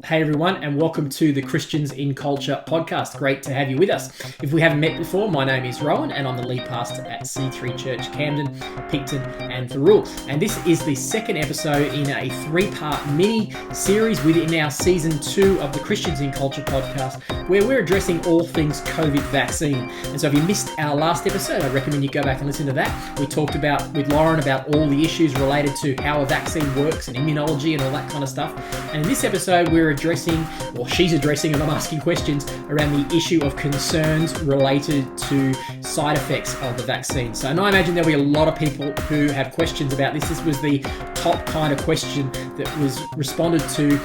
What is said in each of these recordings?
Hey everyone, and welcome to the Christians in Culture podcast. Great to have you with us. If we haven't met before, my name is Rowan, and I'm the lead pastor at C3 Church, Camden, Picton, and Thurrool. And this is the second episode in a three-part mini-series within our season 2 of the Christians in Culture podcast, where we're addressing all things COVID vaccine. And so if you missed our last episode, I recommend you go back and listen to that. We talked with Lauren about all the issues related to how a vaccine works and immunology and all that kind of stuff. And in this episode, she's addressing, and I'm asking questions around the issue of concerns related to side effects of the vaccine. So I imagine there'll be a lot of people who have questions about this. This was the top kind of question that was responded to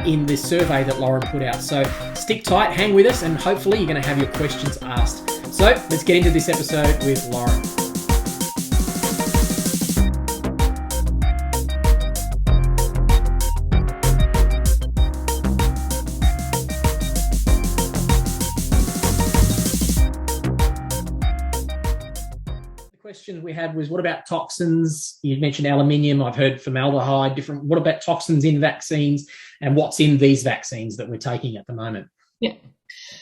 in this survey that Lauren put out. So stick tight, hang with us, and hopefully you're going to have your questions asked. So let's get into this episode with Lauren. Question we had was, what about toxins? You mentioned aluminium. I've heard formaldehyde, different. What about toxins in vaccines, and what's in these vaccines that we're taking at the moment? Yeah.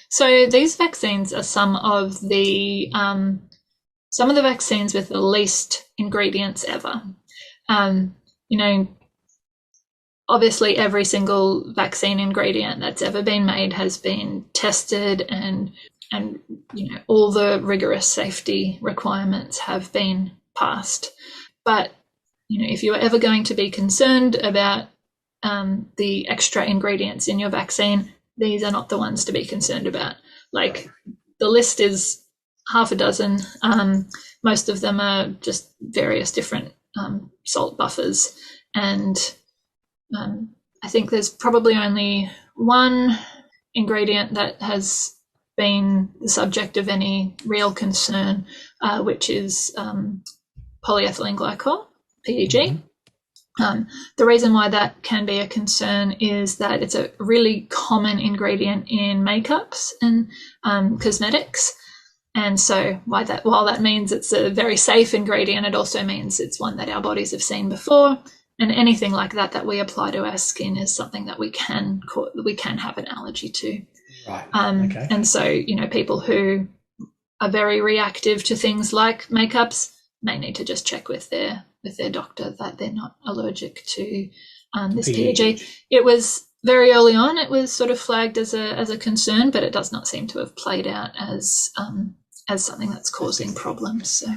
So these vaccines are some of the vaccines with the least ingredients ever. Obviously every single vaccine ingredient that's ever been made has been tested and all the rigorous safety requirements have been passed. But, if you're ever going to be concerned about the extra ingredients in your vaccine, these are not the ones to be concerned about. Like, the list is half a dozen. Most of them are just various different salt buffers. And I think there's probably only one ingredient that has been the subject of any real concern, which is polyethylene glycol, PEG. Mm-hmm. The reason why that can be a concern is that it's a really common ingredient in makeups and cosmetics. And so while that means it's a very safe ingredient, it also means it's one that our bodies have seen before. And anything like that we apply to our skin is something that we can have an allergy to. Right. Okay. And so, people who are very reactive to things like makeups may need to just check with their doctor that they're not allergic to this PEG. It was very early on, it was sort of flagged as a concern, but it does not seem to have played out as something that's causing problems. So.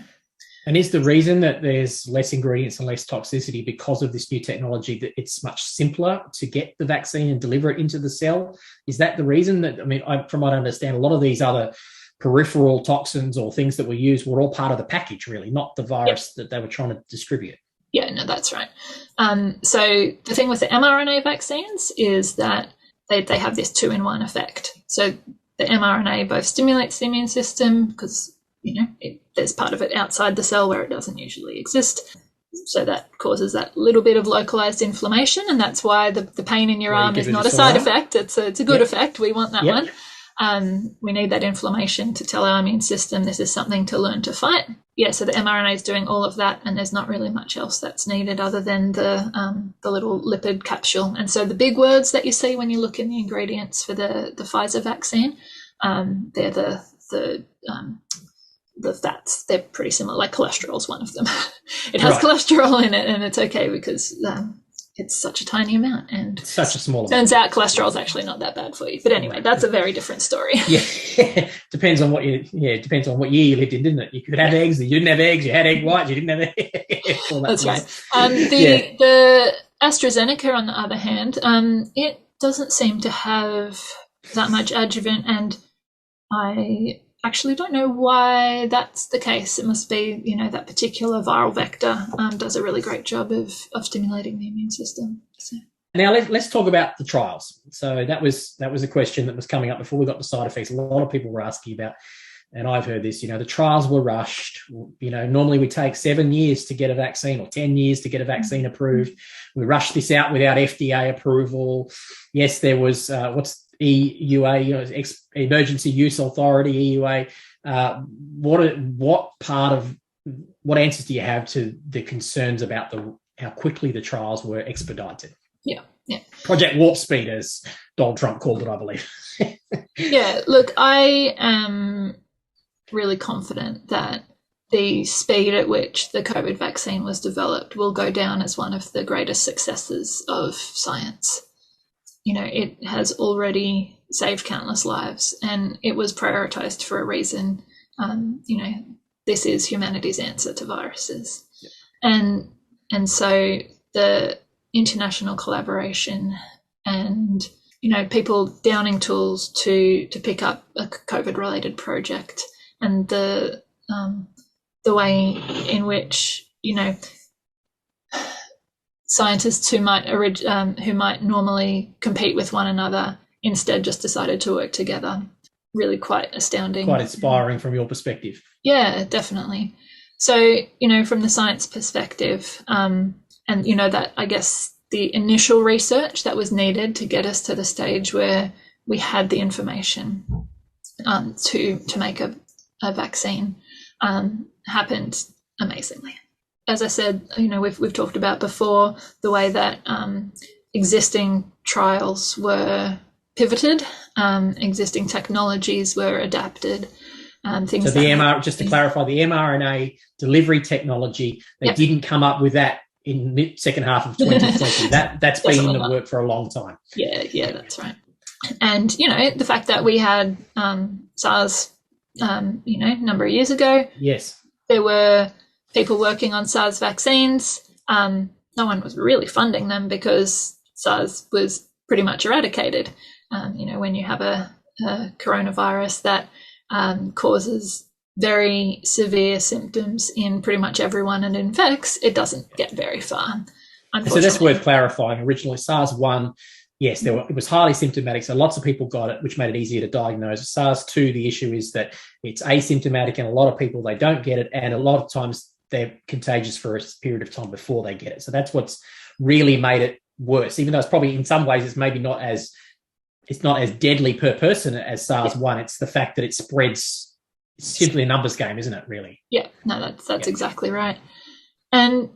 And is the reason that there's less ingredients and less toxicity because of this new technology, that it's much simpler to get the vaccine and deliver it into the cell? Is that the reason that, from what I understand, a lot of these other peripheral toxins or things that we use were all part of the package, really, not the virus that they were trying to distribute? Yeah, no, that's right. So the thing with the mRNA vaccines is that they have this 2-in-1 effect. So the mRNA both stimulates the immune system because there's part of it outside the cell where it doesn't usually exist. So that causes that little bit of localized inflammation, and that's why the pain in your arm is not a side effect. It's a good effect. We want that one. We need that inflammation to tell our immune system this is something to learn to fight. Yeah, so the mRNA is doing all of that, and there's not really much else that's needed other than the little lipid capsule. And so the big words that you see when you look in the ingredients for the Pfizer vaccine, they're the fats. They're pretty similar, like cholesterol is one of them. It has cholesterol in it, and it's okay because it's such a tiny amount, and it's such a small amount. Turns out cholesterol is actually not that bad for you. But anyway, that's a very different story. Yeah, depends on what year you lived in, didn't it? You could have eggs, you didn't have eggs. You had egg whites, you didn't have eggs. That's right. The AstraZeneca, on the other hand, it doesn't seem to have that much adjuvant, and I actually don't know why that's the case. It must be, that particular viral vector does a really great job of stimulating the immune system. So. Now let's talk about the trials. So that was a question that was coming up before we got to side effects. A lot of people were asking about, and I've heard this, the trials were rushed. Normally we take 7 years to get a vaccine or 10 years to get a vaccine approved. We rushed this out without FDA approval. Yes, there was, EUA, Emergency Use Authority, EUA. What answers do you have to the concerns about how quickly the trials were expedited? Yeah. Yeah. Project Warp Speed, as Donald Trump called it, I believe. Yeah, look, I am really confident that the speed at which the COVID vaccine was developed will go down as one of the greatest successes of science. It has already saved countless lives, and it was prioritized for a reason. This is humanity's answer to viruses. Yeah. And so the international collaboration and people downing tools to pick up a COVID-related project, and the way in which scientists who might normally compete with one another instead just decided to work together. Really quite astounding. Quite inspiring from your perspective. Yeah, definitely. So from the science perspective, and that, I guess, the initial research that was needed to get us to the stage where we had the information to make a vaccine happened amazingly. As I said, we've talked about before the way that existing trials were pivoted, existing technologies were adapted. Things. So the just to clarify, the mRNA delivery technology, they didn't come up with that in the second half of 2020. That's been in the work for a long time. Yeah, that's right. And the fact that we had SARS, a number of years ago. Yes, there were people working on SARS vaccines. No one was really funding them because SARS was pretty much eradicated. When you have a coronavirus that causes very severe symptoms in pretty much everyone and infects, it doesn't get very far. So that's worth clarifying. Originally, SARS-1, yes, it was highly symptomatic, so lots of people got it, which made it easier to diagnose. SARS-2, the issue is that it's asymptomatic, and a lot of people, they don't get it, and a lot of times they're contagious for a period of time before they get it. So that's what's really made it worse, even though it's probably in some ways it's maybe not as deadly per person as SARS-1. It's the fact that it spreads. It's simply a numbers game, isn't it, really? Yeah, no, that's exactly right. And,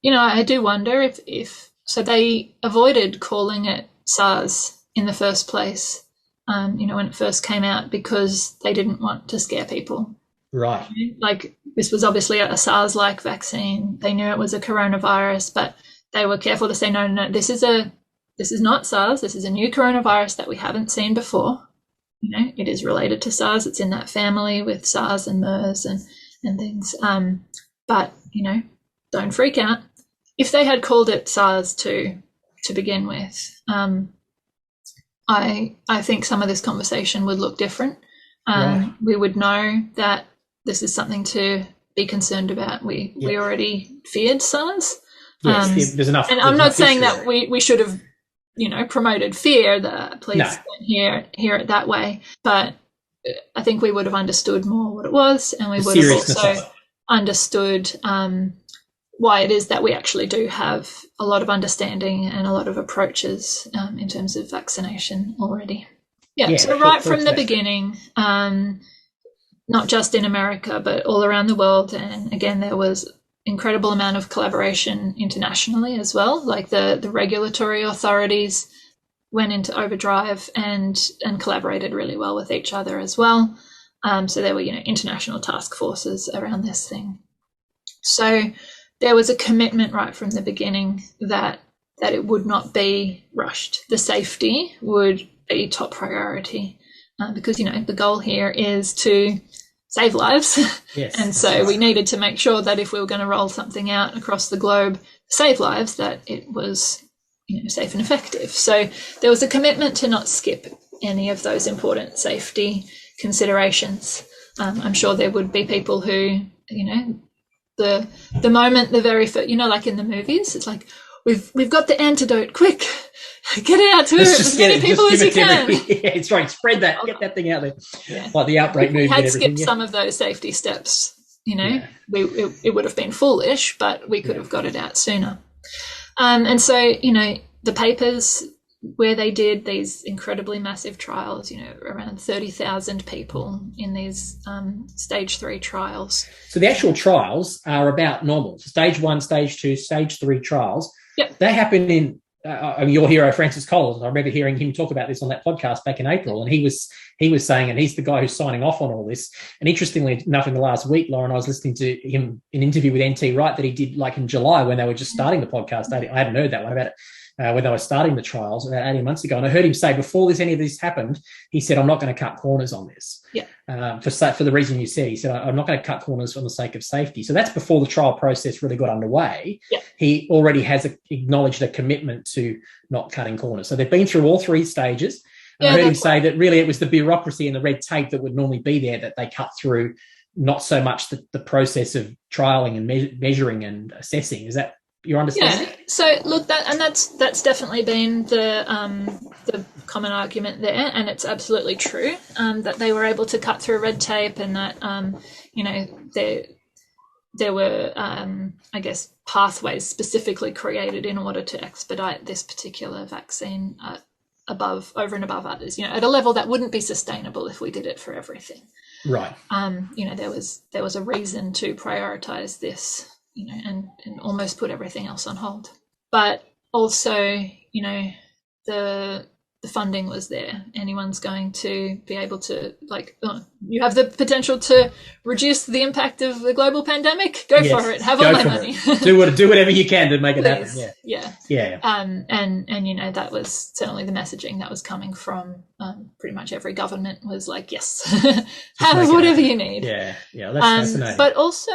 I do wonder if so they avoided calling it SARS in the first place, when it first came out, because they didn't want to scare people. Right. Like, this was obviously a SARS-like vaccine. They knew it was a coronavirus, but they were careful to say, no, this is not SARS. This is a new coronavirus that we haven't seen before. It is related to SARS. It's in that family with SARS and MERS and things. But, don't freak out. If they had called it SARS-2 to begin with, I think some of this conversation would look different. Right. We would know that this is something to be concerned about. We already feared SARS. Yes, there's enough. And I'm not saying that we should have promoted fear. Please don't hear it that way. But I think we would have understood more what it was, and we would have also understood why it is that we actually do have a lot of understanding and a lot of approaches in terms of vaccination already. So right from the beginning, not just in America, but all around the world. And again, there was incredible amount of collaboration internationally as well. Like the regulatory authorities went into overdrive and collaborated really well with each other as well. So there were international task forces around this thing. So there was a commitment right from the beginning that it would not be rushed. The safety would be top priority because the goal here is to save lives. Yes. And so we needed to make sure that if we were going to roll something out across the globe to save lives, that it was safe and effective. So there was a commitment to not skip any of those important safety considerations. I'm sure there would be people who, the moment the very first, like in the movies, it's like, we've got the antidote, quick, get it out to as many people as you can. Yeah, it's right, spread that, get that thing out there. Yeah. Like the outbreak movie. We had skipped some of those safety steps, it would have been foolish, but we could have got it out sooner. And so, the papers where they did these incredibly massive trials, around 30,000 people in these stage 3 trials. So the actual trials are about normal. Stage 1, stage 2, stage 3 trials. Yep. They happen in your hero Francis Collins. I remember hearing him talk about this on that podcast back in April, and he was saying, and he's the guy who's signing off on all this. And interestingly enough, in the last week, Lauren, I was listening to him an interview with NT Wright that he did like in July when they were just starting the podcast. I hadn't heard that one about it. When they were starting the trials about 18 months ago. And I heard him say before any of this happened, he said, I'm not going to cut corners on this. Yeah. For the reason you said, he said, I'm not going to cut corners for the sake of safety. So that's before the trial process really got underway. Yeah. He already has acknowledged a commitment to not cutting corners. So they've been through all three stages. And I heard him say that really it was the bureaucracy and the red tape that would normally be there that they cut through, not so much the process of trialing and measuring and assessing. Is that your understanding? Yeah. So look, that's definitely been the common argument there, and it's absolutely true that they were able to cut through red tape, and that there were I guess pathways specifically created in order to expedite this particular vaccine over and above others. At a level that wouldn't be sustainable if we did it for everything. Right. There was a reason to prioritize this. And almost put everything else on hold. But also, the funding was there. Anyone's going to be able to, you have the potential to reduce the impact of the global pandemic. Go for it. Have all my money. do whatever you can to make it happen. Yeah. And that was certainly the messaging that was coming from pretty much every government was like, yes, have whatever you need. Yeah. That's fascinating. But also,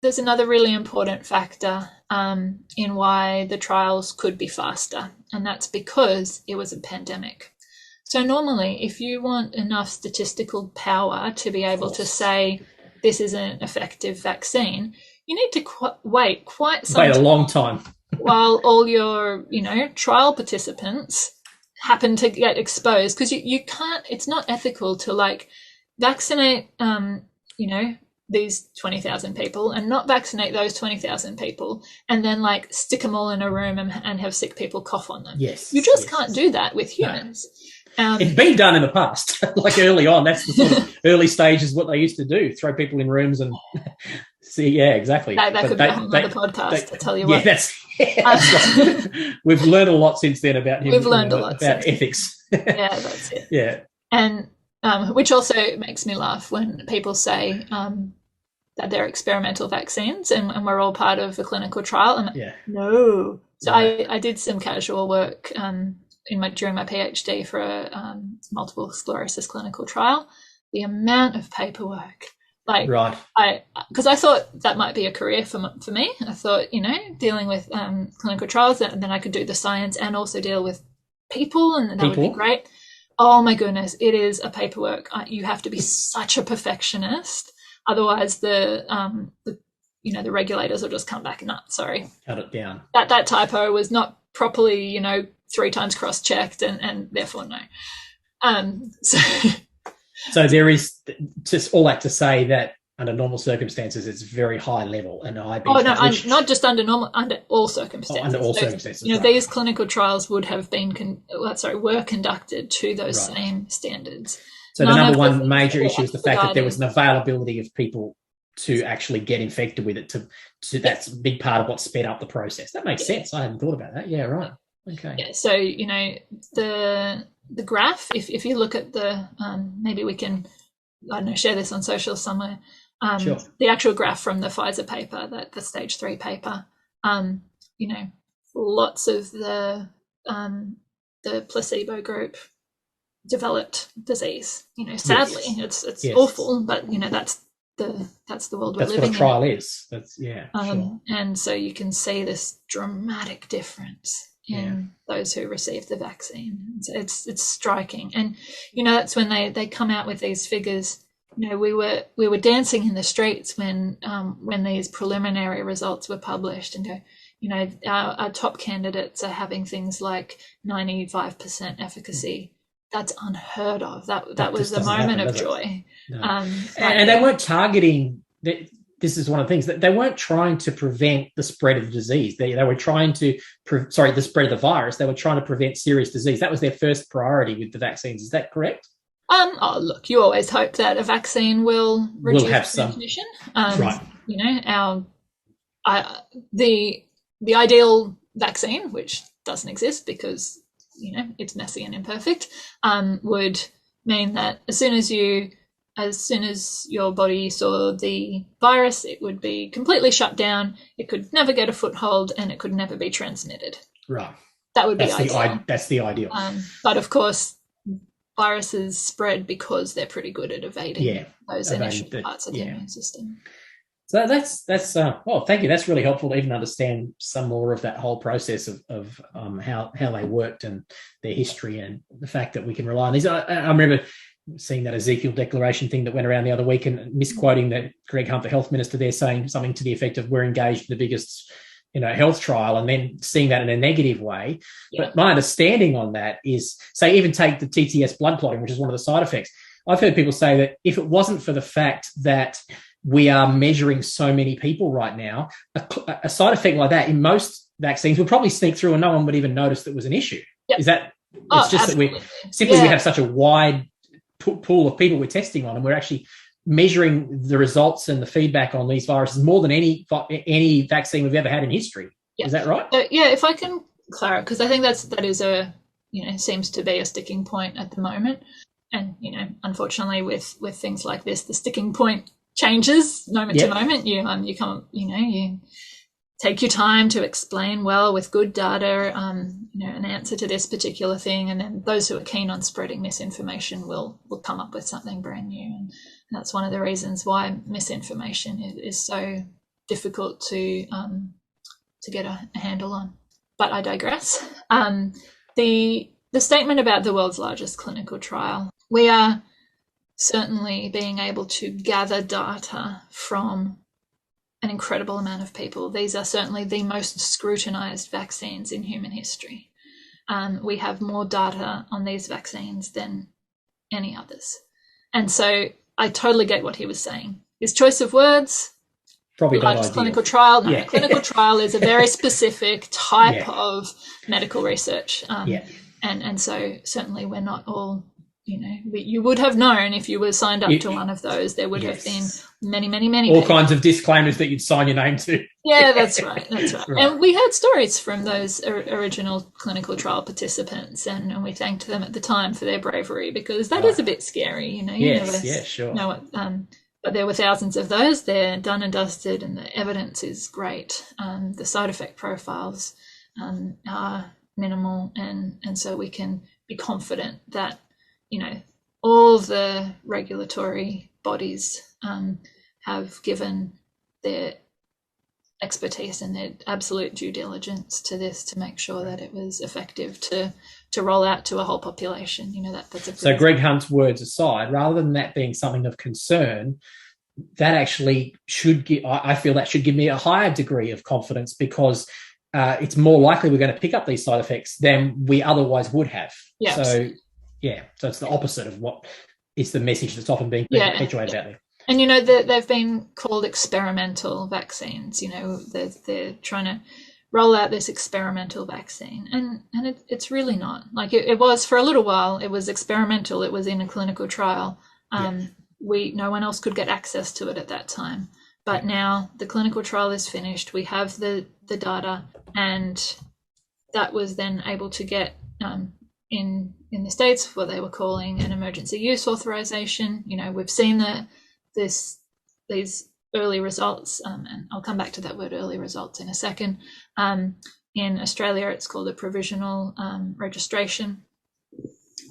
there's another really important factor in why the trials could be faster, and that's because it was a pandemic. So normally, if you want enough statistical power to be able to say this is an effective vaccine, you need to wait a long time while all your trial participants happen to get exposed, because you can't. It's not ethical to vaccinate these 20,000 people and not vaccinate those 20,000 people and then stick them all in a room and have sick people cough on them. Yes. You just can't do that with humans. No. It's been done in the past, early on. That's the sort of early stages what they used to do, throw people in rooms and see. Yeah, exactly. That could be a whole other podcast, I tell you what. Yeah, that's right. We've learned a lot since then about him. We've learned a lot about ethics. Yeah, that's it. Yeah. And which also makes me laugh when people say that they're experimental vaccines and we're all part of a clinical trial. And no. So I did some casual work during my PhD for a multiple sclerosis clinical trial. The amount of paperwork, right? Because I thought that might be a career for me. I thought dealing with clinical trials, and then I could do the science and also deal with people, and that would be great. Oh my goodness, it is a paperwork. You have to be such a perfectionist. Otherwise, the regulators will just come back and sorry, cut it down. That typo was not properly, 3 times cross-checked, and therefore no. So there is just all that to say that under normal circumstances, it's very high level and high. Oh no, not just under all circumstances. Under all circumstances, right. These clinical trials would have been were conducted to those same standards. So the number one major issue is the fact that there was an availability of people to actually get infected with it. That's a big part of what sped up the process. That makes sense. I hadn't thought about that. Yeah, right. Okay. Yeah. So the graph. If you look at the maybe we can share this on social somewhere. Sure. The actual graph from the Pfizer paper, the stage 3 paper. Lots of the placebo group developed disease. Sadly, it's awful, but that's the world we're living in. That's what a trial is. That's sure. And so you can see this dramatic difference in those who received the vaccine. It's striking, and that's when they come out with these figures. We were dancing in the streets when these preliminary results were published, and our top candidates are having things like 95% efficacy. That's unheard of. That was a moment of joy. No. And they weren't targeting. This is one of the things that they weren't trying to prevent the spread of the disease. They were trying to the spread of the virus. They were trying to prevent serious disease. That was their first priority with the vaccines. Is that correct? Look, you always hope that a vaccine will reduce transmission. Right. The ideal vaccine, which doesn't exist because, it's messy and imperfect, would mean that as soon as your body saw the virus, it would be completely shut down. It could never get a foothold, and it could never be transmitted. Right. That would be ideal. That's the ideal. But of course, viruses spread because they're pretty good at evading those initial parts of the immune system. So that's well, thank you. That's really helpful to even understand some more of that whole process of how they worked and their history, and the fact that we can rely on these. I remember seeing that Ezekiel declaration thing that went around the other week, and misquoting that Greg Hunt, the health minister there, saying something to the effect of, we're engaged in the biggest health trial, and then seeing that in a negative way. Yeah. But my understanding on that is, say, even take the TTS blood clotting, which is one of the side effects. I've heard people say that if it wasn't for the fact that we are measuring so many people right now, a side effect like that in most vaccines would probably sneak through and no one would even notice that was an issue. Yep. Is that, it's just absolutely. That we have such a wide pool of people we're testing on, and we're actually measuring the results and the feedback on these viruses more than any vaccine we've ever had in history. Yeah. Is that right? If I can clarify, because I think that is seems to be a sticking point at the moment. And, unfortunately with things like this, the sticking point changes moment to moment. You take your time to explain well with good data, an answer to this particular thing, and then those who are keen on spreading misinformation will come up with something brand new. And that's one of the reasons why misinformation is so difficult to get a handle on. But I digress. The statement about the world's largest clinical trial, we are certainly being able to gather data from an incredible amount of people. These are certainly the most scrutinized vaccines in human history. We have more data on these vaccines than any others. And so I totally get what he was saying. His choice of words, probably largest clinical trial. No, clinical trial is a very specific type of medical research. And so certainly we're not all, you would have known if you were signed up to one of those, there would have been many all kinds of disclaimers that you'd sign your name to. Yeah, that's right. Right. And we heard stories from those original clinical trial participants, and we thanked them at the time for their bravery, because that is a bit scary, Sure. But there were thousands of those. They're done and dusted, and the evidence is great. The side effect profiles are minimal, and so we can be confident that all the regulatory bodies have given their expertise and their absolute due diligence to this to make sure that it was effective to roll out to a whole population. So Greg Hunt's words aside, rather than that being something of concern, that actually I feel that should give me a higher degree of confidence, because it's more likely we're going to pick up these side effects than we otherwise would have. Yeah, so absolutely. So it's the opposite of what is the message that's often being perpetuated out there. And they've been called experimental vaccines. They're trying to roll out this experimental vaccine, and it's really not. Like it was for a little while. It was experimental. It was in a clinical trial. No one else could get access to it at that time. But now the clinical trial is finished. We have the data, and that was then able to get in the States what they were calling an emergency use authorization. We've seen these early results, and I'll come back to that word early results in a second. In Australia, it's called a provisional registration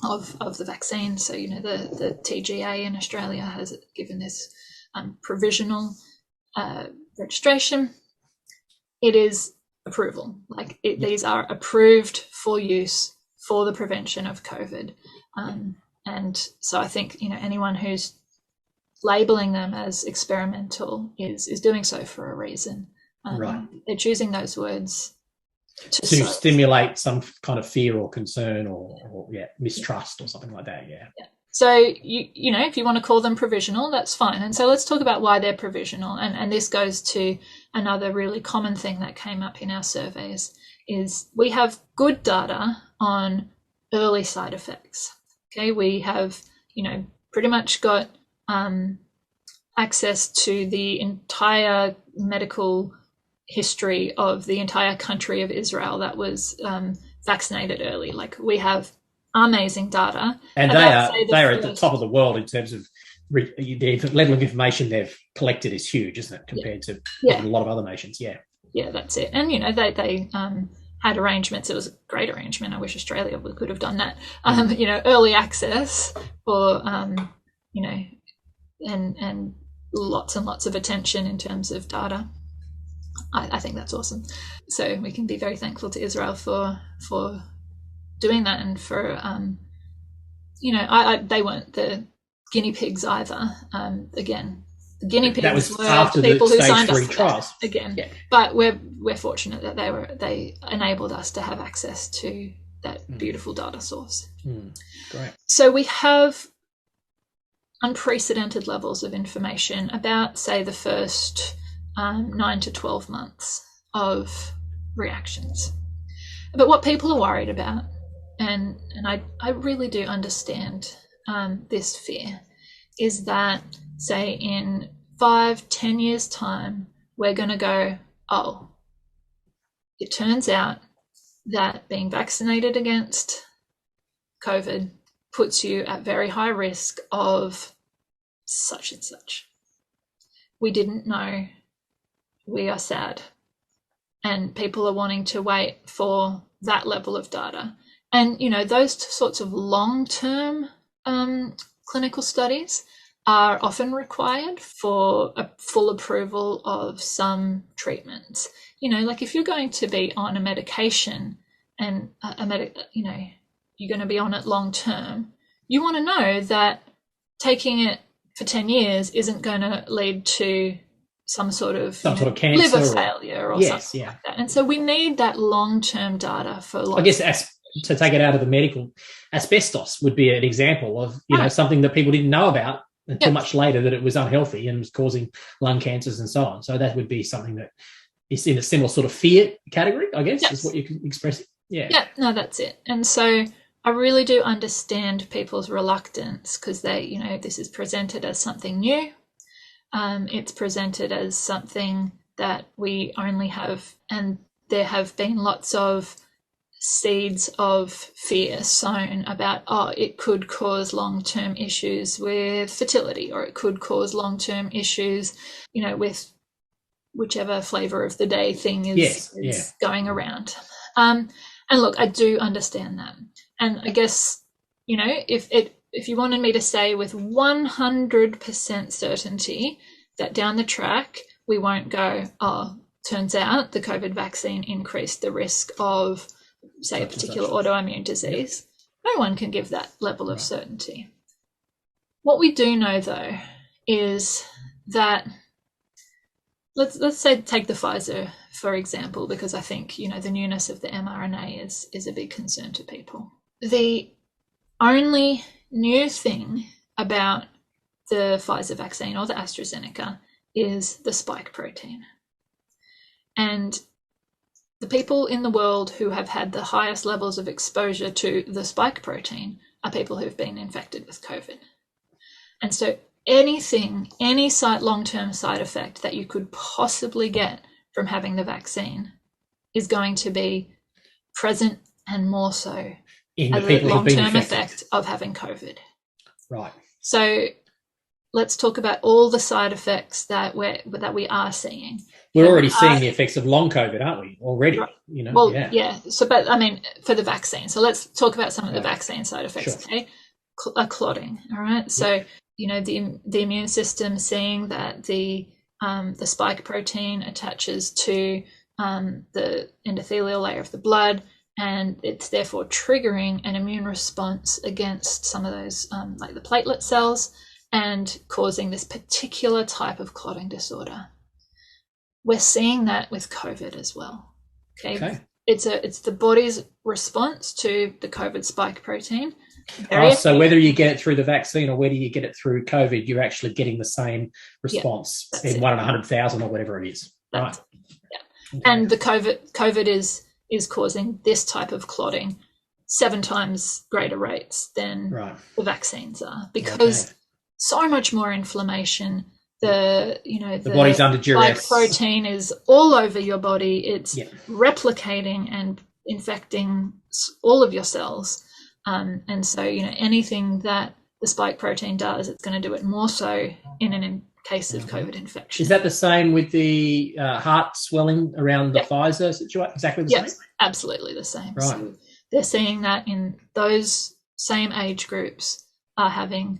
of the vaccine. So, the TGA in Australia has given this provisional registration. It is approval. These are approved for use for the prevention of COVID. And so I think, anyone who's labeling them as experimental is doing so for a reason. Right. They're choosing those words to stimulate some kind of fear or concern or mistrust or something like that. Yeah. So if you want to call them provisional, that's fine. And so let's talk about why they're provisional. And this goes to another really common thing that came up in our surveys is we have good data on early side effects. Okay, we have pretty much got access to the entire medical history of the entire country of Israel that was vaccinated early. Like, we have amazing data. And they are at the top of the world in terms of the level of information they've collected is huge, isn't it, compared to a lot of other nations? Yeah, that's it. And they had arrangements. It was a great arrangement. I wish Australia could have done that. Early access for and lots and lots of attention in terms of data. I think that's awesome. So we can be very thankful to Israel for doing that, and for they weren't the guinea pigs either. Again, the guinea pigs that was were after people the who stage signed 3 us trials again. But we're fortunate that they enabled us to have access to that beautiful data source. Great. So we have unprecedented levels of information about, say, the first 9 to 12 months of reactions. But what people are worried about, and I really do understand this fear, is that, say, in 5-10 years' time, we're going to go, oh, it turns out that being vaccinated against COVID puts you at very high risk of such and such. We didn't know. We are sad. And people are wanting to wait for that level of data. And, those sorts of long-term clinical studies are often required for a full approval of some treatments. Like, if you're going to be on a medication and you're going to be on it long term, you want to know that taking it for 10 years isn't going to lead to some sort of cancer liver failure or something like that. And so we need that long-term data for I guess to take it out of the medical, asbestos would be an example of something that people didn't know about until much later, that it was unhealthy and was causing lung cancers and so on. So that would be something that is in a similar sort of fear category, I guess, is what you're expressing. No, that's it. And so I really do understand people's reluctance, because this is presented as something new. It's presented as something that we only have, and there have been lots of seeds of fear sown about, it could cause long-term issues with fertility, or it could cause long-term issues, with whichever flavor of the day thing is going around. And look, I do understand that. And I guess, if you wanted me to say with 100% certainty that down the track we won't go, turns out the COVID vaccine increased the risk of, say, a particular autoimmune disease, no one can give that level of certainty. What we do know, though, is that, let's say, take the Pfizer, for example, because I think, the newness of the mRNA is a big concern to people. The only new thing about the Pfizer vaccine or the AstraZeneca is the spike protein. And the people in the world who have had the highest levels of exposure to the spike protein are people who've been infected with COVID. And so any long-term side effect that you could possibly get from having the vaccine is going to be present, and more so as a long-term effect of having COVID. Right. So let's talk about all the side effects that we are seeing. We're already seeing the effects of long COVID, aren't we? Already, right. So, but I mean, for the vaccine. So let's talk about some of the vaccine side effects. Sure. Okay, clotting. All right. So the immune system seeing that the spike protein attaches to the endothelial layer of the blood, and it's therefore triggering an immune response against some of those, like the platelet cells, and causing this particular type of clotting disorder. We're seeing that with COVID as well. Okay. It's the body's response to the COVID spike protein. So whether you get it through the vaccine or whether you get it through COVID, you're actually getting the same response in 1 in 100,000 or whatever it is. Right. Okay. And the COVID is causing this type of clotting 7 times greater rates than the vaccines are, because so much more inflammation. The body's under duress. Spike protein is all over your body. It's replicating and infecting all of your cells. And so, anything that the spike protein does, it's going to do it more so in a case of COVID infection. Is that the same with the heart swelling around the Pfizer situation? Exactly the same? Absolutely the same. Right. So they're seeing that in those same age groups are having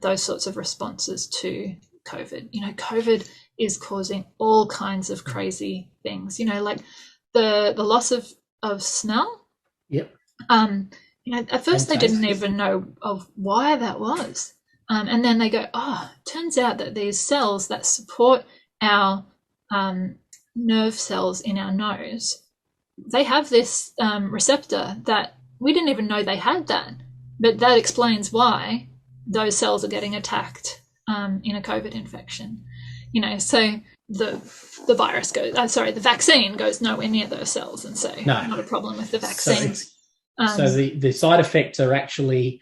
those sorts of responses to COVID. COVID is causing all kinds of crazy things, like the loss of smell. Yep. At first they didn't even know of why that was. And then they go, turns out that these cells that support our nerve cells in our nose, they have this receptor that we didn't even know they had that. But that explains why those cells are getting attacked in a COVID infection. So the virus goes, the vaccine goes nowhere near those cells. And so not a problem with the vaccine. So the side effects are actually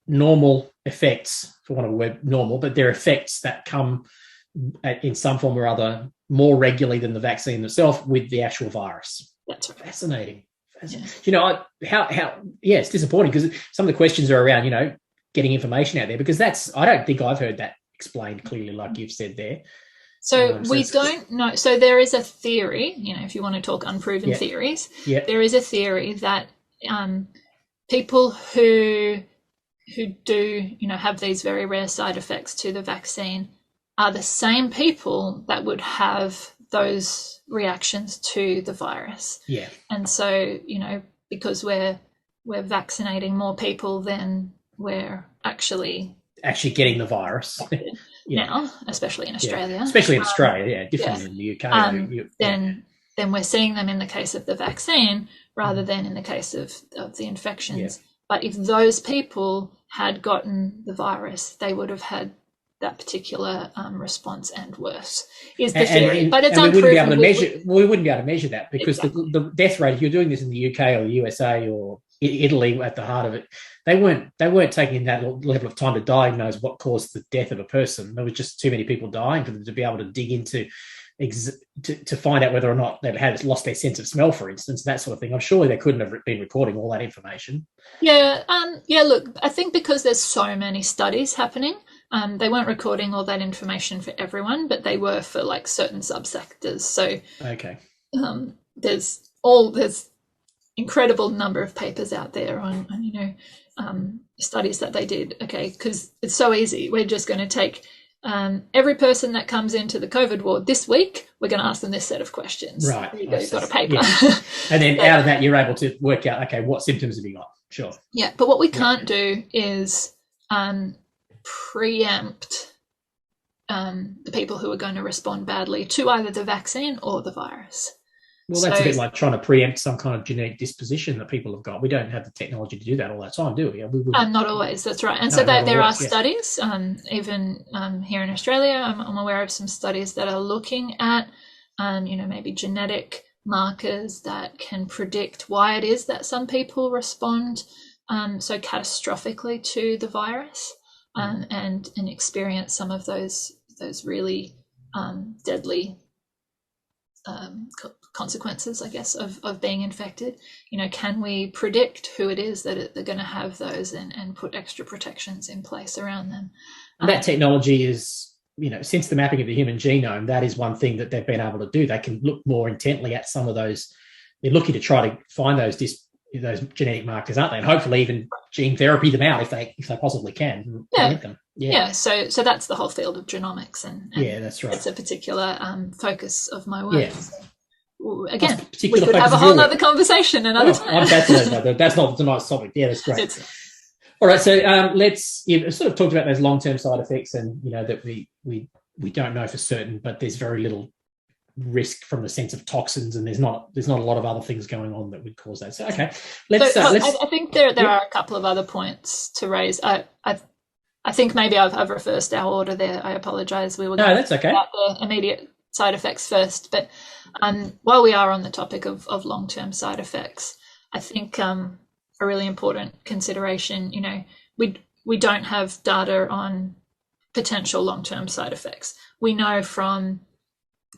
normal effects, for want of a word, normal, but they're effects that come in some form or other more regularly than the vaccine itself with the actual virus. That's right. Fascinating. Yeah. It's disappointing because some of the questions are around, getting information out there, because I don't think I've heard that explained clearly like you've said there. So we don't know. So there is a theory, if you want to talk unproven theories, there is a theory that people who do, have these very rare side effects to the vaccine are the same people that would have those reactions to the virus. Yeah. And so, because we're vaccinating more people than we're actually getting the virus now, especially in Australia. Especially in Australia, different in the UK. Then we're seeing them in the case of the vaccine rather than in the case of the infections. Yeah. But if those people had gotten the virus, they would have had that particular response and worse, is the theory. But it's unproven. We wouldn't be able to measure that because the death rate, if you're doing this in the UK or the USA or Italy at the heart of it, they weren't taking that level of time to diagnose what caused the death of a person. There was just too many people dying for them to be able to dig into to find out whether or not they've lost their sense of smell, for instance, that sort of thing. I'm sure they couldn't have been recording all that information. Yeah. Look, I think because there's so many studies happening, they weren't recording all that information for everyone, but they were for like certain subsectors. So there's incredible number of papers out there on studies that they did. Okay, because it's so easy. We're just going to take every person that comes into the COVID ward this week, we're going to ask them this set of questions. Right. There you go, you've got a paper. Yeah. And then out of that, you're able to work out, okay, what symptoms have you got? Sure. Yeah, but what we can't do is preempt the people who are going to respond badly to either the vaccine or the virus. Well, that's a bit like trying to preempt some kind of genetic disposition that people have got. We don't have the technology to do that all the time, do we? Not always, that's right. And so there are studies, even here in Australia, I'm aware of some studies that are looking at, maybe genetic markers that can predict why it is that some people respond so catastrophically to the virus and experience some of those really deadly consequences, I guess, of being infected. Can we predict who it is that they're going to have those and put extra protections in place around them? That technology is, since the mapping of the human genome, that is one thing that they've been able to do. They can look more intently at some of those. They're looking to try to find those genetic markers, aren't they? And hopefully even gene therapy them out if they possibly can. Them. So that's the whole field of genomics, and that's right. It's a particular focus of my work. Yeah. Again, we could have a whole other conversation another time. I'm fascinated by that. That's not tonight's topic. Yeah, that's great. All right, so you've sort of talked about those long-term side effects, and that we don't know for certain, but there's very little risk from the sense of toxins, and there's not a lot of other things going on that would cause that. So okay, I think there are a couple of other points to raise. I think maybe I've reversed our order there. I apologise. We were going that's okay. about the immediate side effects first, but while we are on the topic of long-term side effects, I think a really important consideration, we don't have data on potential long-term side effects. We know from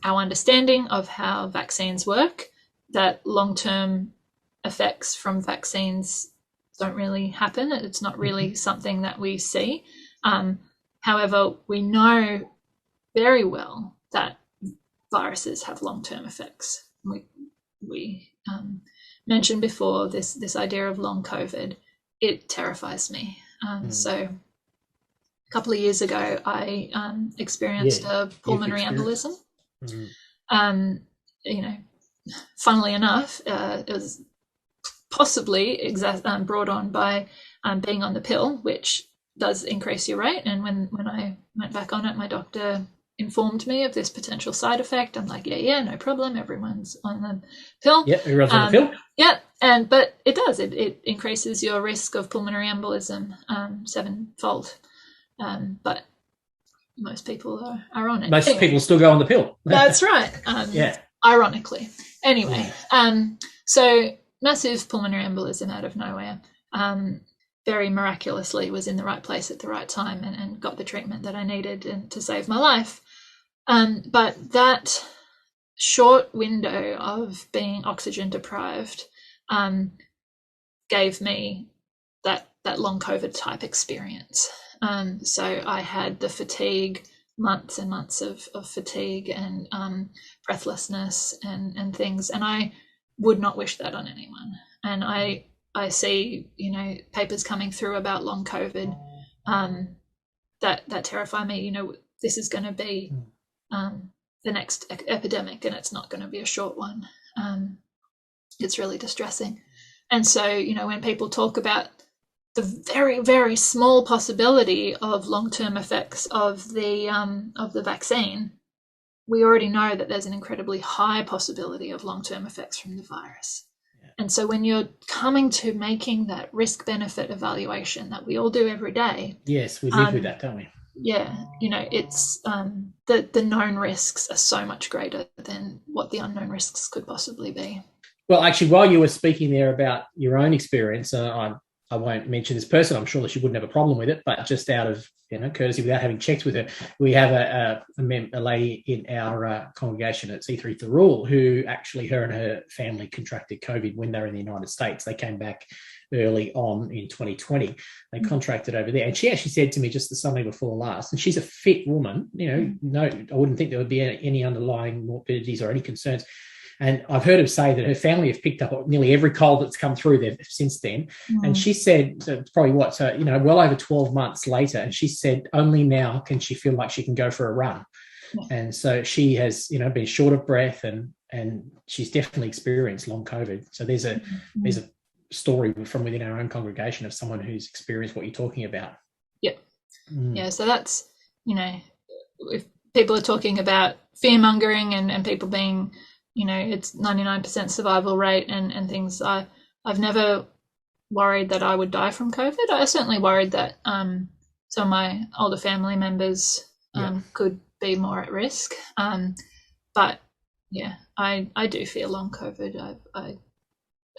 our understanding of how vaccines work that long-term effects from vaccines don't really happen. It's not really something that we see. However, we know very well that viruses have long-term effects. We mentioned before this idea of long COVID. It terrifies me. So a couple of years ago, I experienced a pulmonary embolism. Funnily enough, it was possibly brought on by being on the pill, which does increase your rate. And when I went back on it, my doctor informed me of this potential side effect. I'm like, yeah, no problem. Everyone's on the pill. Yeah, everyone's on the pill. Yeah, but it does. It increases your risk of pulmonary embolism 7-fold. But most people are on it. Most people still go on the pill. That's right. Ironically. Anyway, so massive pulmonary embolism out of nowhere. Very miraculously was in the right place at the right time and got the treatment that I needed to save my life. But that short window of being oxygen deprived gave me that long COVID type experience. So I had the fatigue, months and months of fatigue and breathlessness and things, and I would not wish that on anyone. And I see, papers coming through about long COVID that terrify me. This is going to be the next epidemic, and it's not going to be a short one. It's really distressing. And so, when people talk about the very, very small possibility of long-term effects of the vaccine, we already know that there's an incredibly high possibility of long-term effects from the virus. And so when you're coming to making that risk-benefit evaluation that we all do every day. Yes, we live with that, don't we? Yeah, it's the known risks are so much greater than what the unknown risks could possibly be. Well, actually, while you were speaking there about your own experience, I won't mention this person. I'm sure that she wouldn't have a problem with it, but just out of courtesy, without having checked with her, we have a lady in our congregation at C3 Thurul who actually, her and her family contracted COVID when they were in the United States. They came back early on in 2020. They contracted over there, and she actually said to me just the Sunday before last, and she's a fit woman. No, I wouldn't think there would be any underlying morbidities or any concerns. And I've heard her say that her family have picked up nearly every cold that's come through there since then. And she said, so it's probably well over 12 months later, and she said only now can she feel like she can go for a run. And so she has, been short of breath and she's definitely experienced long COVID. So there's a story from within our own congregation of someone who's experienced what you're talking about. Yep. Yeah. So that's, if people are talking about fear mongering and people being, it's 99% survival rate and things. I've never worried that I would die from COVID. I certainly worried that some of my older family members could be more at risk. But yeah, I do fear long COVID. I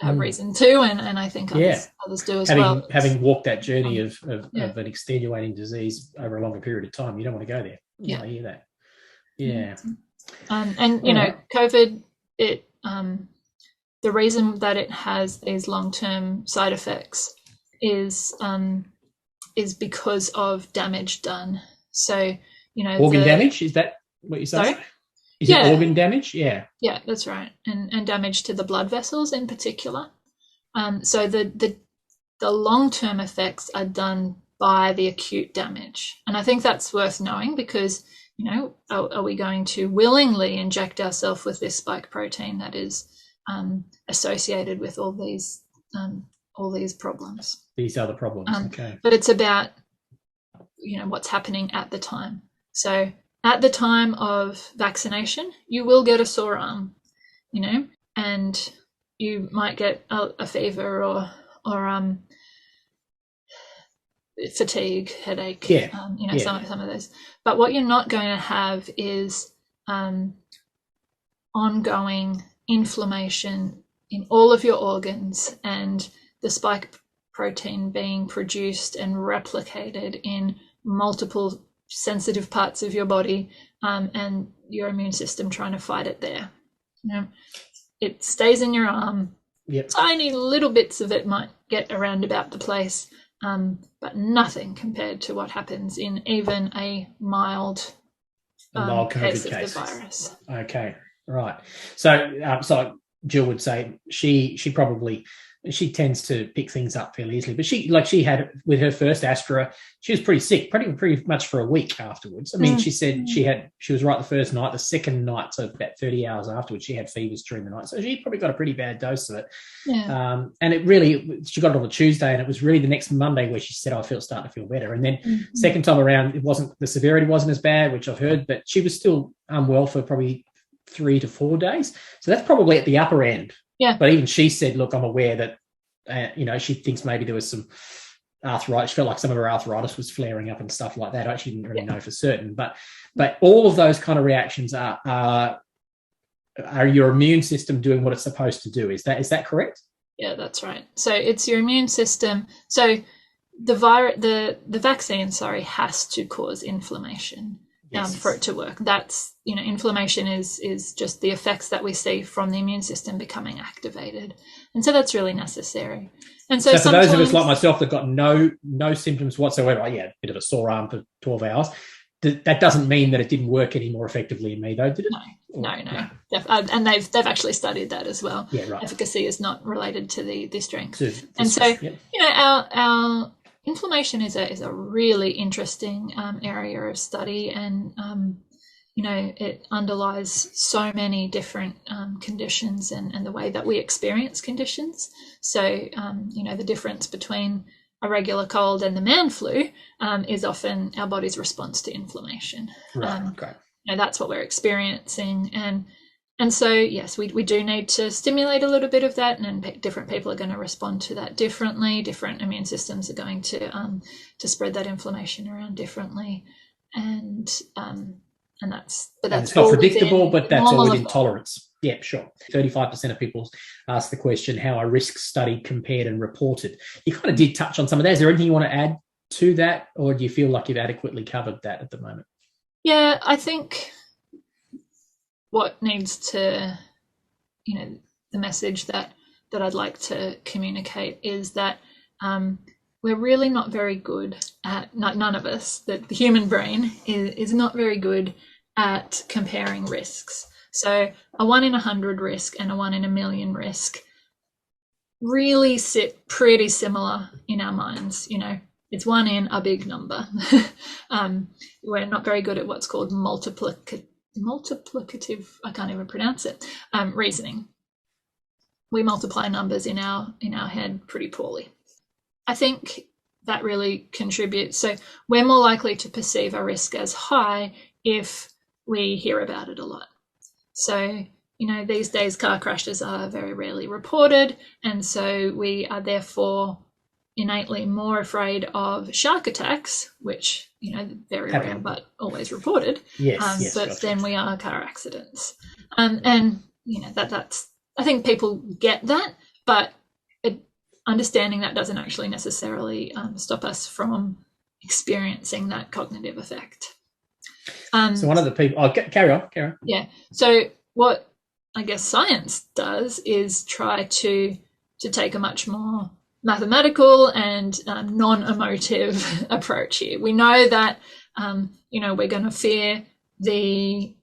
have reason to, and I think others do as well. Having walked that journey of an extenuating disease over a longer period of time, you don't want to go there. I hear that. Yeah. COVID, the reason that it has these long-term side effects is because of damage done. So, organ damage, is that what you say? Sorry? Is it organ damage? Yeah. Yeah, that's right. And damage to the blood vessels in particular. So the long-term effects are done by the acute damage. And I think that's worth knowing because are we going to willingly inject ourselves with this spike protein that is associated with all these problems? These are the problems. Okay. But it's about what's happening at the time. So at the time of vaccination, you will get a sore arm, and you might get a fever or fatigue, headache, some of those. But what you're not going to have is ongoing inflammation in all of your organs and the spike protein being produced and replicated in multiple sensitive parts of your body, and your immune system trying to fight it there. it stays in your arm. Yep. Tiny little bits of it might get around about the place, but nothing compared to what happens in even a mild case of the virus. Okay, right. So Jill would say she tends to pick things up fairly easily, but she had with her first Astra, she was pretty sick, pretty much for a week afterwards. I mean, she said she was right the first night, the second night, so about 30 hours afterwards, she had fevers during the night. So she probably got a pretty bad dose of it. Yeah. And she got it on the Tuesday, and it was really the next Monday where she said, "I starting to feel better." And then second time around, the severity wasn't as bad, which I've heard, but she was still unwell for probably 3 to 4 days. So that's probably at the upper end. Yeah. But even she said, look, I'm aware that, she thinks maybe there was some arthritis. She felt like some of her arthritis was flaring up and stuff like that. I actually didn't really know for certain. But all of those kind of reactions are your immune system doing what it's supposed to do. Is that correct? Yeah, that's right. So it's your immune system. So the vaccine, has to cause inflammation. For it to work. That's, inflammation is just the effects that we see from the immune system becoming activated. And so that's really necessary. And so for those of us like myself that got no symptoms whatsoever, a bit of a sore arm for 12 hours, that doesn't mean that it didn't work any more effectively in me, though, did it? No. And they've actually studied that as well. Yeah, right. Efficacy is not related to the strength. Yep. Our inflammation is a really interesting area of study, and it underlies so many different conditions and the way that we experience conditions. So the difference between a regular cold and the man flu is often our body's response to inflammation. Right. Great. That's what we're experiencing, and so, yes, we do need to stimulate a little bit of that, and different people are going to respond to that differently. Different immune systems are going to spread that inflammation around differently, and that's it's not predictable, but that's all within effect. Tolerance. Yeah, sure. 35% of people ask the question, how are risks studied, compared, and reported? You kind of did touch on some of that. Is there anything you want to add to that, or do you feel like you've adequately covered that at the moment? Yeah, I think what needs to, the message that I'd like to communicate is that we're really not very good at, none of us, that the human brain is not very good at comparing risks. So a 1 in 100 risk and a 1 in a million risk really sit pretty similar in our minds. It's 1 in a big number. We're not very good at what's called multiplicative, I can't even pronounce it, reasoning. We multiply numbers in our head pretty poorly. I think that really contributes. So we're more likely to perceive a risk as high if we hear about it a lot. So, these days car crashes are very rarely reported, and so we are therefore innately more afraid of shark attacks, which, very rare but always reported. Yes, but then we are car accidents. And that's, I think people get that, but understanding that doesn't actually necessarily stop us from experiencing that cognitive effect. So one of the people, carry on. Yeah. So what I guess science does is try to take a much more mathematical and non-emotive approach here. We know that we're going to fear the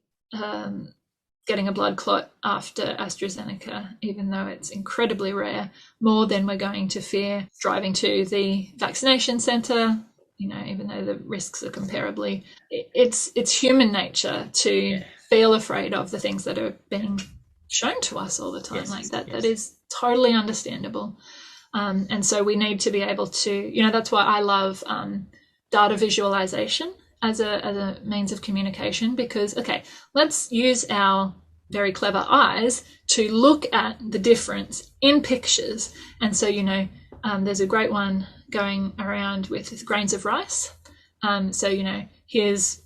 getting a blood clot after AstraZeneca, even though it's incredibly rare, more than we're going to fear driving to the vaccination centre, even though the risks are comparably. It's human nature to feel afraid of the things that are being shown to us all the time. That is totally understandable. And so we need to be able to, that's why I love data visualization as a means of communication, because, let's use our very clever eyes to look at the difference in pictures. And so, there's a great one going around with grains of rice. So, here's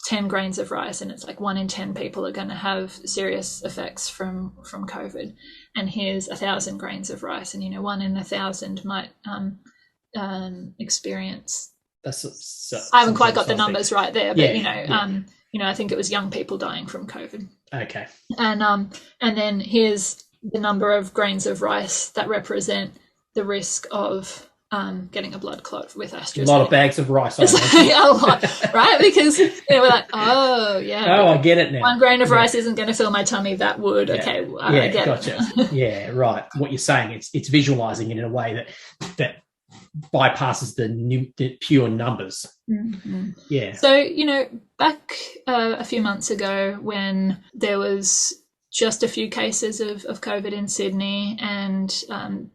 10 grains of rice, and it's like 1 in 10 people are going to have serious effects from COVID. And here's 1,000 grains of rice, and 1 in 1,000 might experience That's I haven't quite got the numbers right there, but yeah. I think it was young people dying from COVID. Okay. And then here's the number of grains of rice that represent the risk of getting a blood clot with AstraZeneca. A lot of bags of rice. It's like a lot, right? Because we're like, oh yeah. Oh, I get it now. 1 grain of rice isn't going to fill my tummy. That would. Yeah. Okay. I get gotcha. It. Yeah, right. What you're saying, it's visualizing it in a way that bypasses the pure numbers. Mm-hmm. Yeah. So, back a few months ago when there was just a few cases of COVID in Sydney, and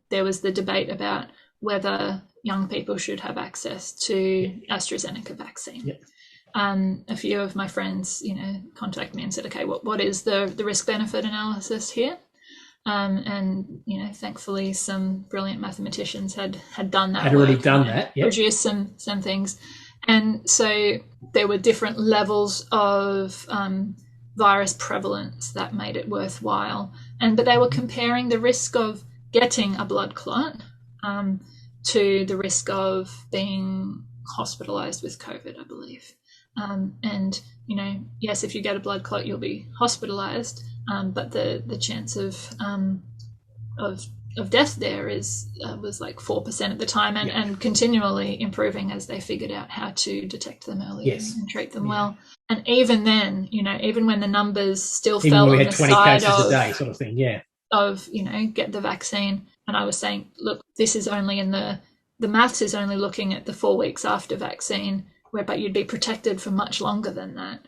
there was the debate about whether young people should have access to AstraZeneca vaccine. Yep. A few of my friends, contacted me and said, okay, what is the risk-benefit analysis here? And thankfully some brilliant mathematicians had done that. Had already done that. Yep. Produced some things. And so there were different levels of virus prevalence that made it worthwhile. But they were comparing the risk of getting a blood clot to the risk of being hospitalized with COVID, I believe. And yes, if you get a blood clot, you'll be hospitalized, but the chance of death there was like 4% at the time, and continually improving as they figured out how to detect them early and treat them well. And even then, even when the numbers still fell on the side of 20 cases a day sort of thing, of get the vaccine. And I was saying, look, this is only the maths is only looking at the 4 weeks after vaccine, but you'd be protected for much longer than that.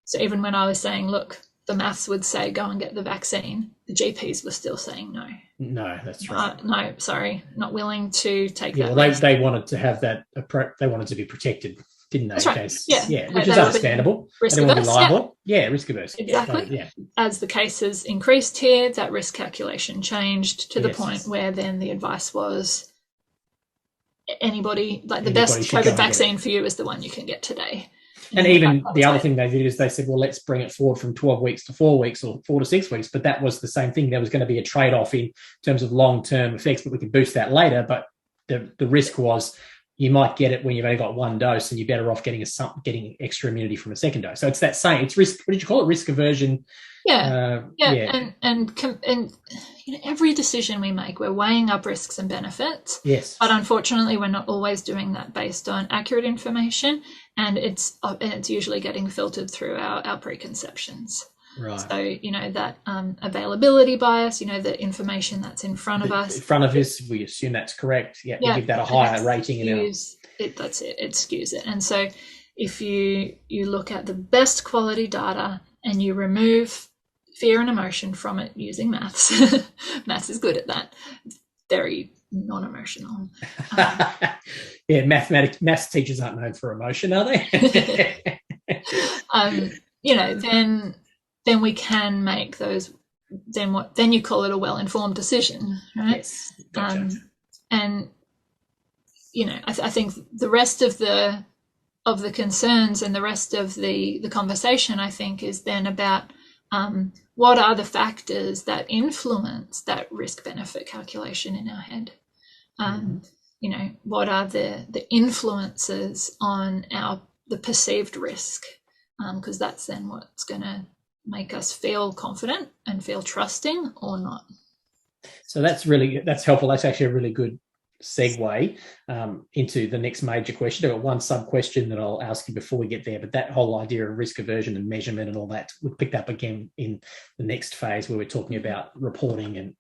So even when I was saying, look, the maths would say go and get the vaccine, the GPs were still saying no. No, that's right. No, sorry, not willing to take that. Well, they wanted to have that approach. They wanted to be protected, didn't they? That's right. Yeah, which is understandable. Risk they don't want to be averse, liable. Yeah, risk averse. Exactly. Yeah. As the cases increased here, that risk calculation changed to the point where then the advice was anybody the best COVID vaccine for you is the one you can get today. And even the other thing they did is they said, well, let's bring it forward from 12 weeks to 4 weeks or 4 to 6 weeks. But that was the same thing. There was going to be a trade-off in terms of long-term effects, but we could boost that later. But the risk was you might get it when you've only got one dose, and you're better off getting extra immunity from a second dose. So it's that same. It's risk. What did you call it? Risk aversion. And every decision we make, we're weighing up risks and benefits. Yes. But unfortunately, we're not always doing that based on accurate information, and it's usually getting filtered through our preconceptions. Right. So that availability bias, the information that's in front of us. In front of us, we assume that's correct. Yeah. We give that a higher rating. That's it. It skews it. And so if you look at the best quality data and you remove fear and emotion from it using maths, maths is good at that. It's very non-emotional. Maths teachers aren't known for emotion, are they? Then we can make those. Then you call it a well-informed decision, right? Yes. Gotcha. I think the rest of the concerns and the rest of the conversation, I think, is then about what are the factors that influence that risk-benefit calculation in our head. What are the influences on the perceived risk? Because that's then what's going to make us feel confident and feel trusting or not. So that's helpful. That's actually a really good segue into the next major question. I've got one sub-question that I'll ask you before we get there, but that whole idea of risk aversion and measurement and all that, we'll pick up again in the next phase where we're talking about reporting and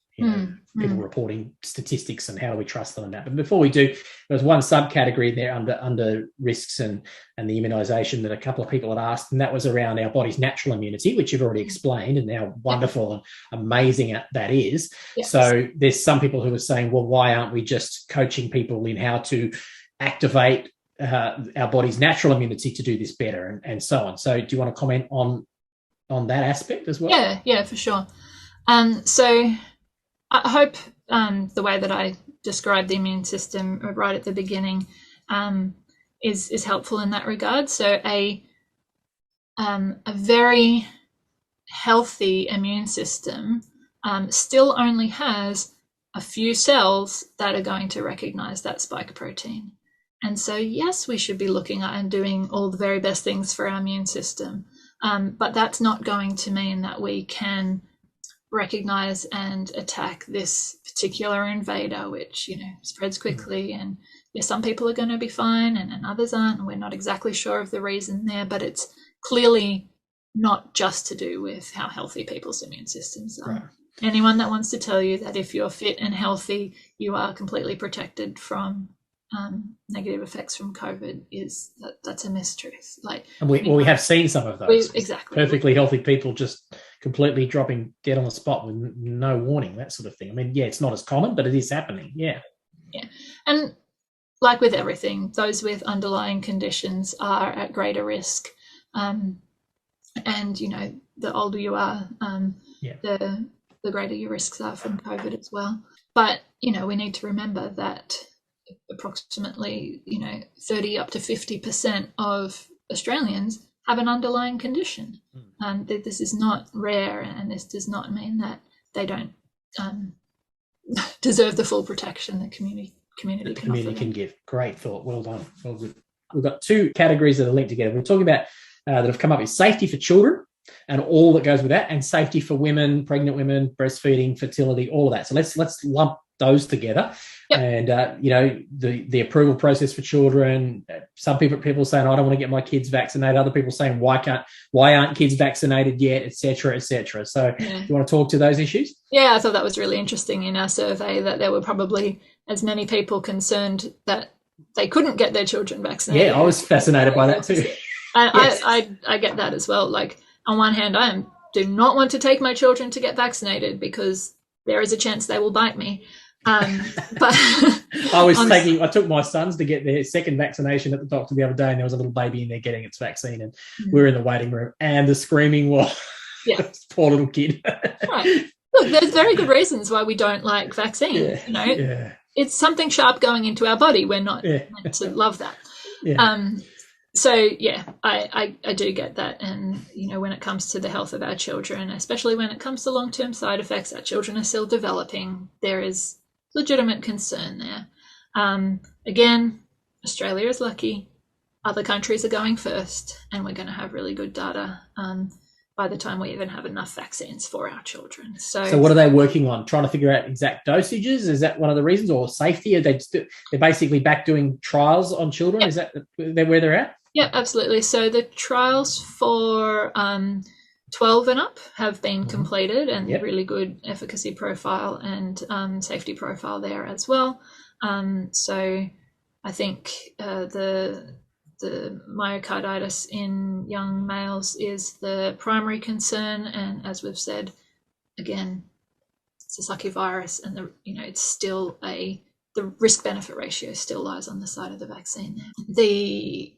people reporting statistics and how do we trust them and that. But before we do, there's one subcategory there under risks and the immunisation that a couple of people had asked, and that was around our body's natural immunity, which you've already explained and how wonderful and amazing that is. Yes. So there's some people who are saying, well, why aren't we just coaching people in how to activate our body's natural immunity to do this better and so on? So do you want to comment on that aspect as well? Yeah, for sure. So I hope the way that I described the immune system right at the beginning is helpful in that regard. So a very healthy immune system still only has a few cells that are going to recognize that spike protein. And so, yes, we should be looking at and doing all the very best things for our immune system. But that's not going to mean that we can recognize and attack this particular invader, which, spreads quickly. And some people are going to be fine and others aren't. And we're not exactly sure of the reason there, but it's clearly not just to do with how healthy people's immune systems are. Right. Anyone that wants to tell you that if you're fit and healthy, you are completely protected from negative effects from COVID, that's a mistruth. And we have seen some of those. Exactly. Perfectly healthy people just completely dropping dead on the spot with no warning, that sort of thing. I mean, it's not as common, but it is happening. Yeah. And like with everything, those with underlying conditions are at greater risk. And the older you are, the greater your risks are from COVID as well. But we need to remember that approximately 30 up to 50% of Australians have an underlying condition. This is not rare, and this does not mean that they don't deserve the full protection the community can give. Great thought. Well done. Well good. We've got two categories that are linked together. We're talking about that have come up is safety for children and all that goes with that, and safety for women, pregnant women, breastfeeding, fertility, all of that. So let's lump those together. Yep. And the approval process for children. Some people saying, I don't want to get my kids vaccinated. Other people saying, why aren't kids vaccinated yet, etc., etc. So do you want to talk to those issues? Yeah, I thought that was really interesting in our survey, that there were probably as many people concerned that they couldn't get their children vaccinated. Yeah, I was fascinated by that too. I get that as well. Like, on one hand, I do not want to take my children to get vaccinated because there is a chance they will bite me. But I took my sons to get their second vaccination at the doctor the other day, and there was a little baby in there getting its vaccine, and we were in the waiting room, and the screaming was poor little kid. Right. Look, there's very good reasons why we don't like vaccine. It's something sharp going into our body. We're not meant to love that. I do get that. And, when it comes to the health of our children, especially when it comes to long-term side effects, our children are still developing. There is legitimate concern there. Again, Australia is lucky. Other countries are going first, and we're going to have really good data by the time we even have enough vaccines for our children. So what are they working on? Trying to figure out exact dosages? Is that one of the reasons, or safety? Are they're basically back doing trials on children? Yep. Is that where they're at? Yeah, absolutely. So the trials for 12 and up have been completed, and really good efficacy profile and safety profile there as well. So I think the myocarditis in young males is the primary concern, and as we've said, again, it's a sucky virus, and it's still the risk-benefit ratio still lies on the side of the vaccine there. The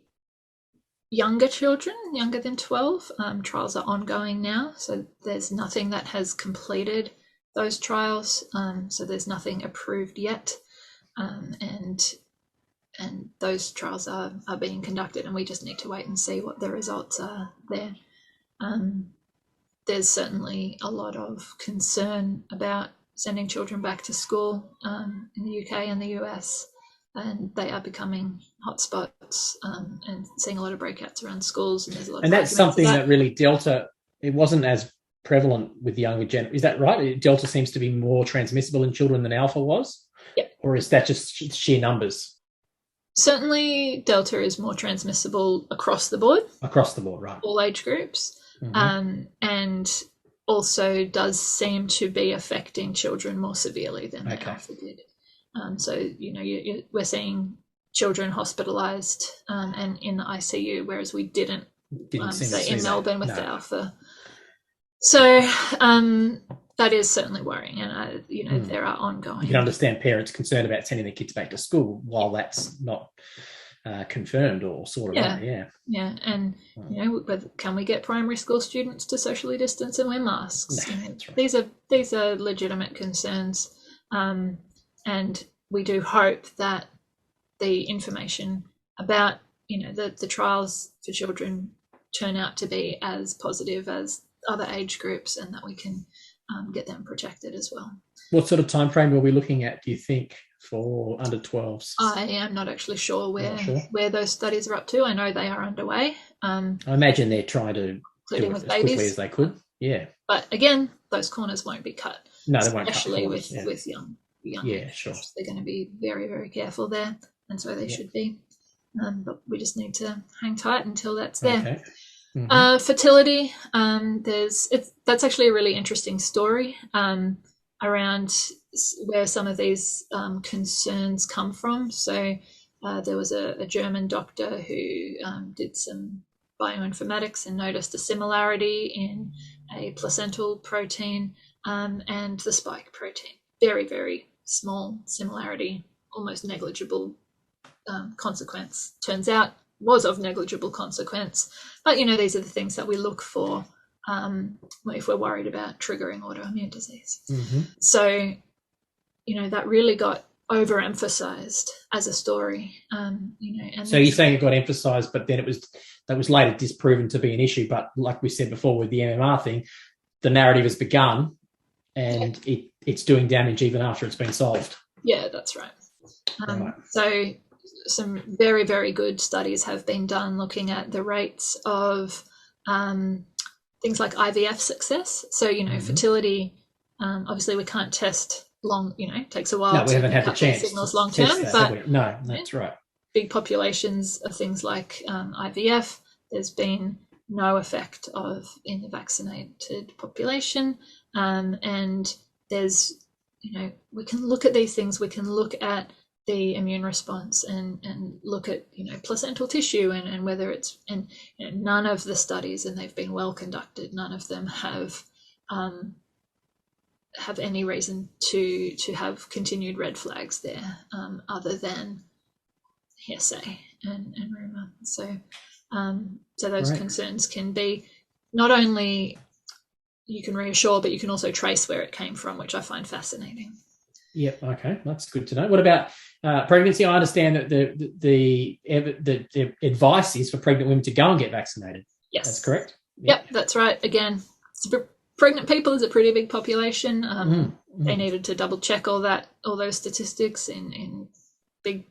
younger children, younger than 12, trials are ongoing now, so there's nothing that has completed those trials, so there's nothing approved yet, and those trials are being conducted, and we just need to wait and see what the results are there. There's certainly a lot of concern about sending children back to school in the UK and the US, and they are becoming hotspots and seeing a lot of breakouts around schools. And there's a lot. And that's something that really Delta, it wasn't as prevalent with younger gen. Is that right? Delta seems to be more transmissible in children than Alpha was? Yeah. Or is that just sheer numbers? Certainly Delta is more transmissible across the board. Across the board, right. All age groups. And also does seem to be affecting children more severely than Alpha did. So, we're seeing children hospitalised and in the ICU, whereas we didn't say in Melbourne with the Alpha. So that is certainly worrying, and there are ongoing. You can understand parents concerned about sending their kids back to school while that's not confirmed or sort of and can we get primary school students to socially distance and wear masks? No, that's right. These are legitimate concerns, and we do hope that the information about the trials for children turn out to be as positive as other age groups, and that we can get them protected as well. What sort of time frame are we looking at, do you think? for under 12s? I am not actually sure where those studies are up to. I know they are underway. I imagine they're trying to do it as quickly as they could. Yeah. But again, those corners won't be cut. No, they won't cut. Especially with young yeah, sure. They're going to be very, very careful there, and so they should be. But we just need to hang tight until that's there. Okay. Mm-hmm. Fertility. That's actually a really interesting story around where some of these concerns come from. So there was a German doctor who did some bioinformatics and noticed a similarity in a placental protein and the spike protein. Very, very small similarity, almost negligible consequence. Turns out was of negligible consequence. But, these are the things that we look for if we're worried about triggering autoimmune disease. Mm-hmm. So, that really got overemphasized as a story. So you're saying it got emphasized, but then that was later disproven to be an issue. But like we said before with the MMR thing, the narrative has begun and it's doing damage even after it's been solved. Yeah, that's right. So some very, very good studies have been done looking at the rates of things like IVF success. So, fertility, obviously we can't test long, it takes a while. No, we haven't had the chance. Signals long term, but no, that's right. Big populations of things like IVF, there's been no effect in the vaccinated population. And there's, we can look at these things, we can look at the immune response and look at, placental tissue and whether it's, and none of the studies, and they've been well conducted, none of them have any reason to have continued red flags there, other than hearsay and rumor. So those concerns can be not only you can reassure, but you can also trace where it came from, which I find fascinating. Yep. Okay, that's good to know. What about pregnancy? I understand that the advice is for pregnant women to go and get vaccinated. Yes, that's correct. Yep, that's right. Again, pregnant people is a pretty big population. They needed to double check all those statistics in big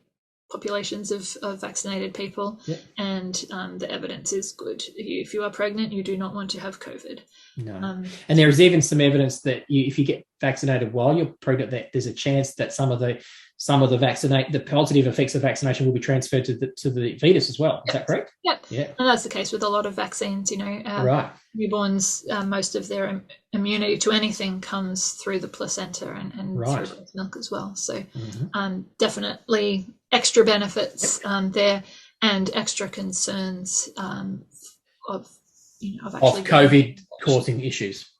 populations of vaccinated people, and the evidence is good. If you are pregnant, you do not want to have COVID. No, and there is even some evidence that if you get vaccinated while you're pregnant, that there's a chance that some of the positive effects of vaccination will be transferred to the fetus as well. Is that correct? Yep. Yeah. And that's the case with a lot of vaccines. Right. Newborns, most of their immunity to anything comes through the placenta and through breast milk as well. So definitely extra benefits there, and extra concerns of COVID causing issues.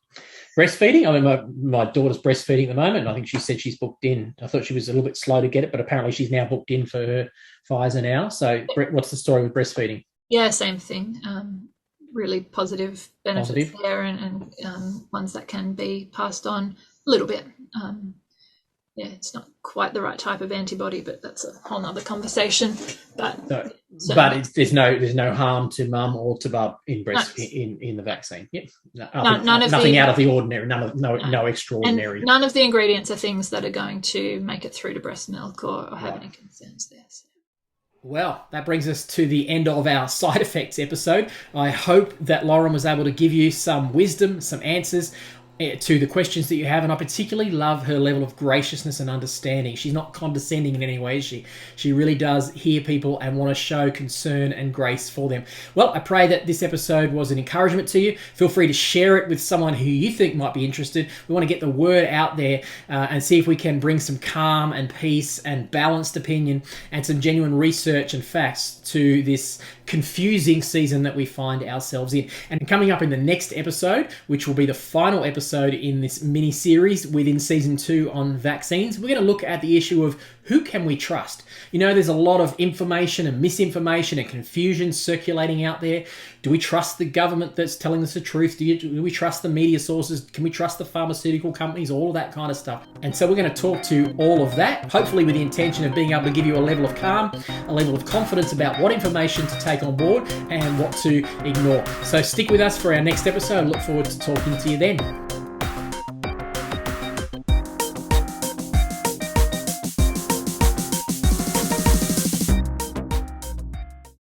Breastfeeding. I mean, my daughter's breastfeeding at the moment. I think she said she's booked in. I thought she was a little bit slow to get it, but apparently she's now booked in for her Pfizer now. So what's the story with breastfeeding? Yeah, same thing. Really positive benefits there, and ones that can be passed on a little bit. It's not quite the right type of antibody, but that's a whole nother conversation. But there's no harm to mum or to bub in in the vaccine. Yep. Nothing out of the ordinary. No extraordinary. And none of the ingredients are things that are going to make it through to breast milk or have any concerns there. So. Well, that brings us to the end of our side effects episode. I hope that Lauren was able to give you some wisdom, some answers to the questions that you have, and I particularly love her level of graciousness and understanding. She's not condescending in any way. She really does hear people and want to show concern and grace for them. Well, I pray that this episode was an encouragement to you. Feel free to share it with someone who you think might be interested. We want to get the word out there and see if we can bring some calm and peace and balanced opinion and some genuine research and facts to this confusing season that we find ourselves in. And coming up in the next episode, which will be the final episode in this mini series within season 2 on vaccines, we're going to look at the issue of who can we trust. There's a lot of information and misinformation and confusion circulating out there. Do we trust the government that's telling us the truth? Do we trust the media sources? Can we trust the pharmaceutical companies? All of that kind of stuff. And so we're going to talk to all of that, hopefully with the intention of being able to give you a level of calm, a level of confidence about what information to take on board and what to ignore. So stick with us for our next episode. Look forward to talking to you then.